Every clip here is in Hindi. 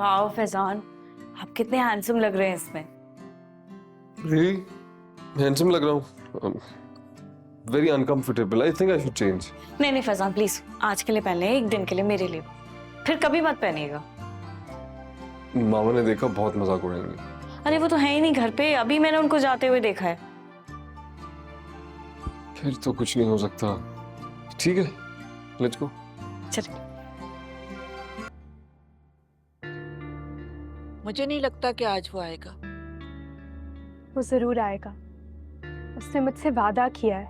वाह फैजान, आप कितने हैंडसम लग रहे हैं इसमें। Really? हैंडसम लग रहा हूँ? Very uncomfortable. I think I should change. नहीं नहीं फैजान प्लीज, आज के लिए पहन लें, एक दिन के लिए मेरे लिए, फिर कभी मत पहनिएगा। मामा ने देखा बहुत मजाक उड़ाएंगे। अरे वो तो है ही नहीं घर पे, अभी मैंने उनको जाते हुए देखा है। फिर तो कुछ नहीं हो सकता। ठीक है, लेट्स गो। चलिए। मुझे नहीं लगता कि आज वो आएगा। वो जरूर आएगा। उसने मुझसे वादा किया है,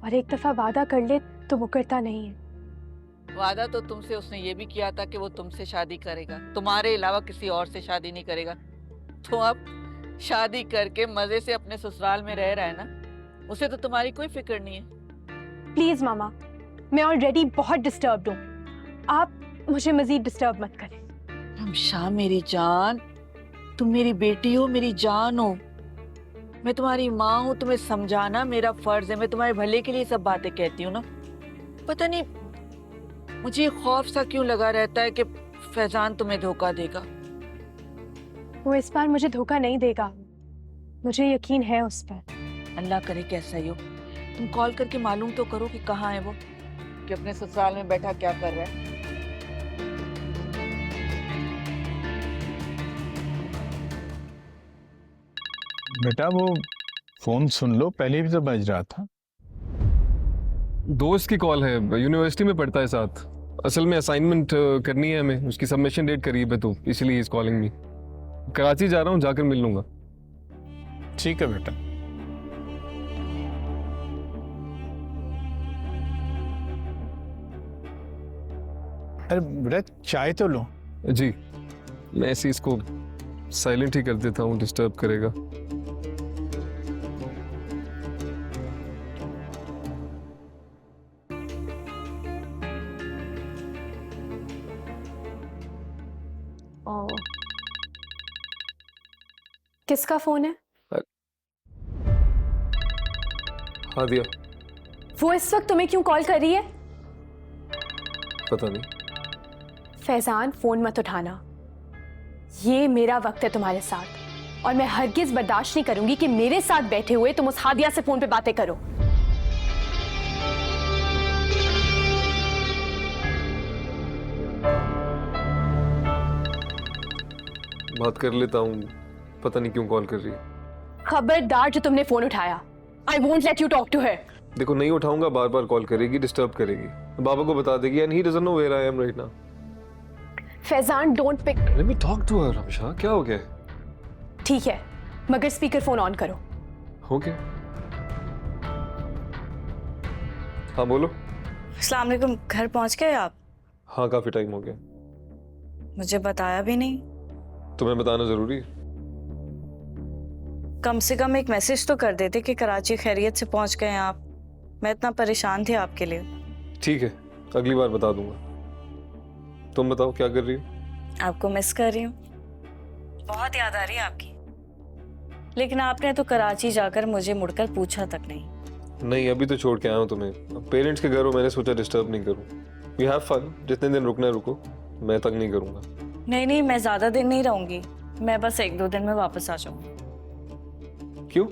और एक दफा वादा कर ले तो मुकरता नहीं है। वादा तो तुमसे उसने ये भी किया था कि वो तुमसे शादी करेगा, तुम्हारे अलावा किसी और से शादी नहीं करेगा। तो अब शादी करके मजे से अपने ससुराल में रह रहा है ना, उसे तो तुम्हारी कोई फिक्र नहीं है। प्लीज मामा, मैं ऑलरेडी बहुत डिस्टर्ब्ड हूँ, आप मुझे मजीद डिस्टर्ब मत करें। शाह मेरी जान, तुम मेरी बेटी हो, मेरी जान हो, मैं तुम्हारी माँ हूँ, तुम्हें समझाना मेरा फर्ज है। मैं तुम्हारे भले के लिए सब बातें कहती हूँ ना। पता नहीं मुझे ये खौफ सा क्यों लगा रहता है कि फैजान तुम्हें धोखा देगा। वो इस बार मुझे धोखा नहीं देगा, मुझे यकीन है उस पर। अल्लाह करे कि ऐसा ही हो। तुम कॉल करके मालूम तो करो कि कहाँ है वो, कि अपने ससुराल में बैठा क्या कर रहा है। बेटा वो फोन सुन लो, पहले भी तो बज रहा था। दोस्त की कॉल है, यूनिवर्सिटी में पढ़ता है साथ। असल में असाइनमेंट करनी है हमें, उसकी सबमिशन डेट करीब है तो इसलिए इज कॉलिंग मी। कराची जा रहा हूँ, जाकर मिल लूंगा। ठीक है बेटा। अरे बेटा चाय तो लो। जी, मैं ऐसे इसको साइलेंट ही कर देता हूँ, डिस्टर्ब करेगा। किसका फोन है? हाँ दिया। वो इस वक्त तुम्हें क्यों कॉल कर रही है? पता नहीं। फैजान फोन मत उठाना, ये मेरा वक्त है तुम्हारे साथ, और मैं हरगिज बर्दाश्त नहीं करूंगी कि मेरे साथ बैठे हुए तुम उस हादिया से फोन पे बातें करो। बात कर लेता हूँ, पता नहीं क्यों कॉल कर रही है। खबरदार जो तुमने फोन उठाया, I won't let you talk to her. देखो नहीं उठाऊंगा, बार बार कॉल करेगी, डिस्टर्ब करेगी, बाबा को बता देगी, and he doesn't know where I am right now. Faizan don't pick. Let me talk to her. Ramsha क्या हो गया? ठीक है, मगर स्पीकर फोन ऑन करो। हो गया। हाँ बोलो। अस्सलाम वालेकुम, घर पहुंच गए आप? हाँ काफी टाइम हो गया। मुझे बताया भी नहीं। तुम्हें बताना जरूरी है? कम से कम एक मैसेज तो कर देते कि कराची खैरियत से पहुंच गए हैं आप। मैं इतना परेशान थी आपके लिए। ठीक है, अगली बार बता दूंगा। तुम बताओ क्या कर रही हो? आपको मिस कर रही हूँ, बहुत याद आ रही है आपकी। लेकिन आपने तो कराची जाकर मुझे मुड़कर पूछा तक नहीं। नहीं, अभी तो छोड़ के आया हूँ तुम्हें। पेरेंट्स के घर हो, मैंने सोचा डिस्टर्ब नहीं करूँ। यू हैव फन, जितने दिन रुकना है रुको, मैं तंग नहीं करूँगा। नहीं नहीं, मैं ज्यादा दिन नहीं रहूंगी, मैं बस 1-2 दिन में वापस आ जाऊंगी। क्यों?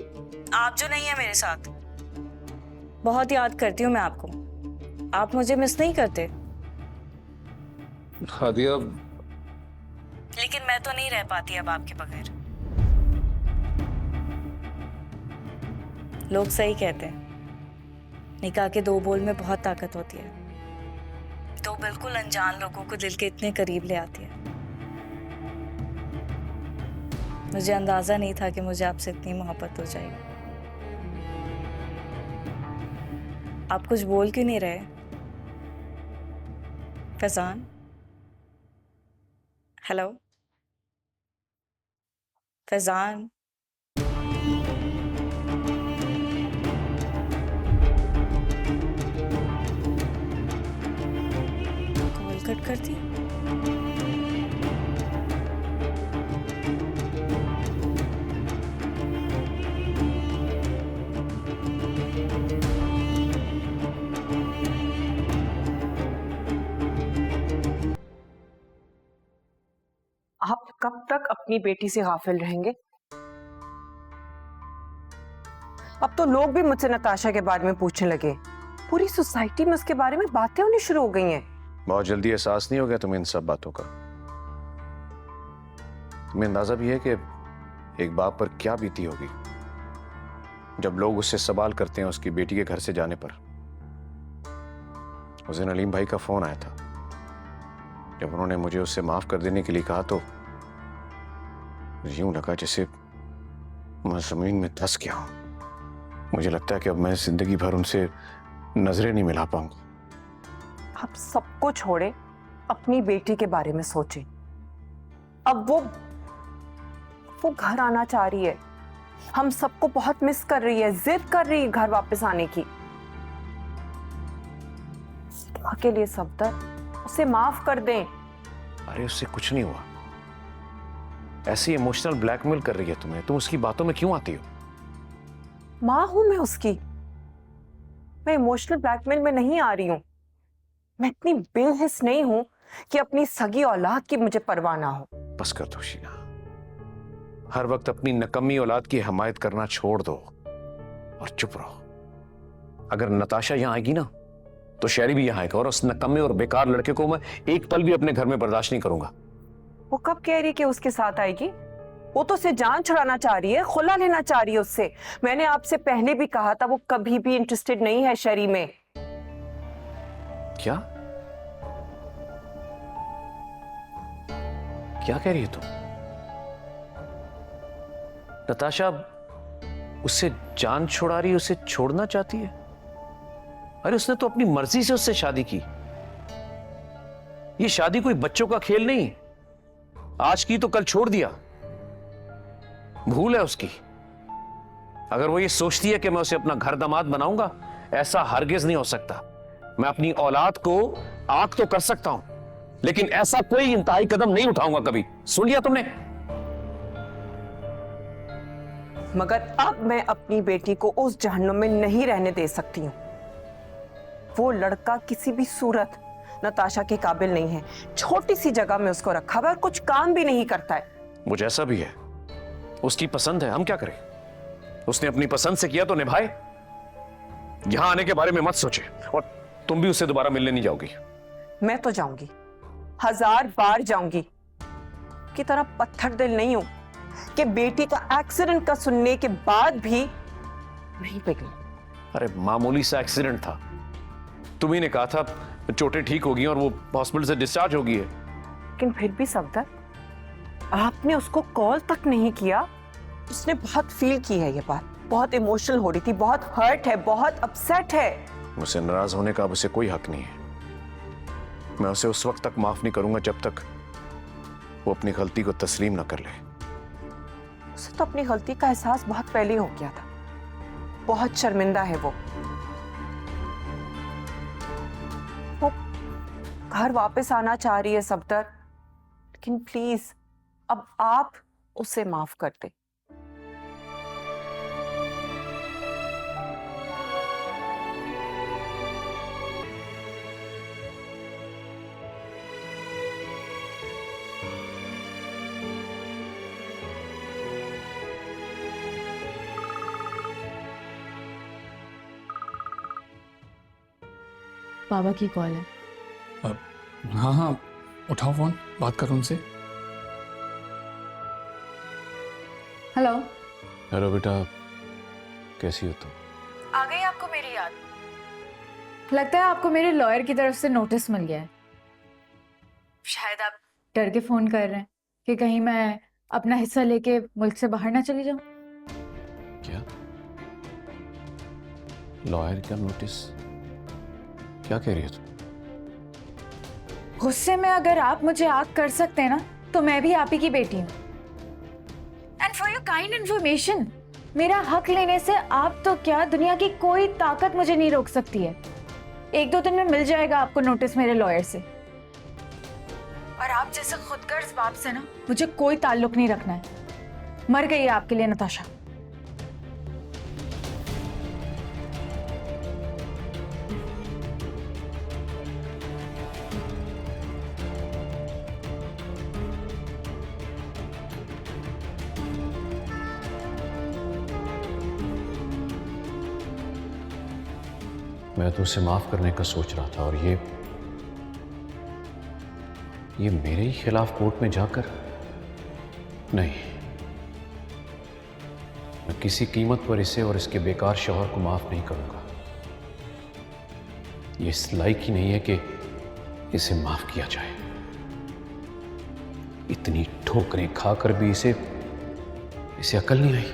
आप जो नहीं है मेरे साथ। बहुत याद करती हूँ मैं आपको, आप मुझे मिस नहीं करते। हादिया, लेकिन मैं तो नहीं रह पाती अब आपके बगैर। लोग सही कहते हैं, निकाह के 2 बोल में बहुत ताकत होती है। तो बिल्कुल अनजान लोगों को दिल के इतने करीब ले आती है। मुझे अंदाजा नहीं था कि मुझे आपसे इतनी मोहब्बत हो जाएगी। आप कुछ बोल क्यों नहीं रहे? Faizan, hello Faizan. Call cut कर दी। कब तक अपनी बेटी से गाफिल रहेंगे? अब तो लोग भी मुझसे नताशा के बारे में पूछने लगे। पूरी सोसाइटी में उसके बारे में बातें होनी शुरू हो गई हैं। बहुत जल्दी एहसास नहीं हो गया तुम्हें इन सब बातों का? तुम्हें अंदाजा भी है कि एक बाप पर क्या बीती होगी जब लोग उससे सवाल करते हैं उसकी बेटी के घर से जाने पर। उस दिन अलीम भाई का फोन आया था। जब उन्होंने मुझे उससे माफ कर देने के लिए कहा तो यूं लगा जैसे मैं जमीन में धंस गया हूं। मुझे लगता है कि अब मैं जिंदगी भर उनसे नजरें नहीं मिला पाऊंगा। आप सबको छोड़े अपनी बेटी के बारे में सोचें। अब वो घर आना चाह रही है, हम सबको बहुत मिस कर रही है, जिद कर रही है घर वापस आने की। के लिए सफदर, उसे माफ कर दें। अरे उससे कुछ नहीं हुआ। ऐसी इमोशनल ब्लैकमेल कर रही है तुम्हें, तुम उसकी बातों में क्यों आती हो? मां हूं मैं उसकी, मैं इमोशनल ब्लैकमेल में नहीं आ रही हूं। मैं इतनी बेहिस नहीं हूं कि अपनी सगी औलाद की मुझे परवाह ना हो। बस कर दो शीना, हर वक्त अपनी नकम्मी औलाद की हमायत करना छोड़ दो और चुप रहो। अगर नताशा यहां आएगी ना तो शहरी भी यहां आएगा, और उस नकम्मे और बेकार लड़के को मैं एक पल भी अपने घर में बर्दाश्त नहीं करूंगा। वो कब कह रही है कि उसके साथ आएगी? वो तो उसे जान छुड़ाना चाह रही है, खुला लेना चाह रही है उससे। मैंने आपसे पहले भी कहा था वो कभी भी इंटरेस्टेड नहीं है शहरी में। क्या क्या कह रही है तुम? नताशा उससे जान छुड़ा रही है, उसे छोड़ना चाहती है? अरे उसने तो अपनी मर्जी से उससे शादी की। ये शादी कोई बच्चों का खेल नहीं, आज की तो कल छोड़ दिया। भूल है उसकी। अगर वो ये सोचती है कि मैं उसे अपना घर दामाद बनाऊंगा, ऐसा हरगिज नहीं हो सकता। मैं अपनी औलाद को आंख तो कर सकता हूं, लेकिन ऐसा कोई इंतहाई कदम नहीं उठाऊंगा कभी। सुन लिया तुमने? मगर अब मैं अपनी बेटी को उस जहन्नुम में नहीं रहने दे सकती हूं। वो लड़का किसी भी सूरत नताशा के काबिल नहीं है। छोटी सी जगह में उसको रखा हुआ है और कुछ काम भी नहीं करता है। वो जैसा भी है, उसकी पसंद है, हम क्या करें? उसने अपनी पसंद से किया तो निभाए। यहां आने के बारे में मत सोचे, और तुम भी उससे दोबारा मिलने नहीं जाओगी। मैं तो जाऊंगी, 1000 बार जाऊंगी। की तरह पत्थर दिल नहीं हूं कि बेटी का एक्सीडेंट का सुनने के बाद भी नहीं पिघली। अरे मामूली सा एक्सीडेंट था, तुम्ही ने कहा था चोटें ठीक होगी और वो हॉस्पिटल से डिस्चार्ज होगी है। लेकिन फिर भी सफदर, आपने उसको कॉल तक नहीं किया। उसने बहुत फील की है ये बात, बहुत इमोशनल हो रही थी, बहुत हर्ट है, बहुत अपसेट है। मुझसे नाराज होने का अब उसे कोई हक नहीं है। मैं उसे उस वक्त तक माफ नहीं करूंगा जब तक वो अपनी गलती को तस्लीम ना कर ले। उसे तो अपनी गलती का एहसास बहुत पहले हो गया था। बहुत शर्मिंदा है वो घर वापस आना चाह रही है सफदर, लेकिन प्लीज अब आप उसे माफ कर दे। बाबा की कॉल है। हाँ हाँ, उठाओ फोन, बात करो उनसे। हेलो। हेलो बेटा, कैसी हो तुम? आ गई आपको मेरी याद? लगता है आपको मेरे लॉयर की तरफ से नोटिस मिल गया है। शायद आप डर के फोन कर रहे हैं कि कहीं मैं अपना हिस्सा लेके मुल्क से बाहर ना चली जाऊं। क्या लॉयर का नोटिस? क्या कह रही हो तुम? गुस्से में अगर आप मुझे आग कर सकते हैं ना, तो मैं भी आप ही की बेटी हूँ। And for your kind information, मेरा हक लेने से आप तो क्या, दुनिया की कोई ताकत मुझे नहीं रोक सकती है। 1-2 दिन में मिल जाएगा आपको नोटिस मेरे लॉयर से। और आप जैसे खुदगर्ज बाप से ना मुझे कोई ताल्लुक नहीं रखना है। मर गई है आपके लिए नताशा। मैं तो उसे माफ करने का सोच रहा था, और ये मेरे ही खिलाफ कोर्ट में जाकर, नहीं, मैं किसी कीमत पर इसे और इसके बेकार शौहर को माफ नहीं करूंगा। ये इस लायक ही नहीं है कि इसे माफ किया जाए। इतनी ठोकरें खाकर भी इसे अकल नहीं आई।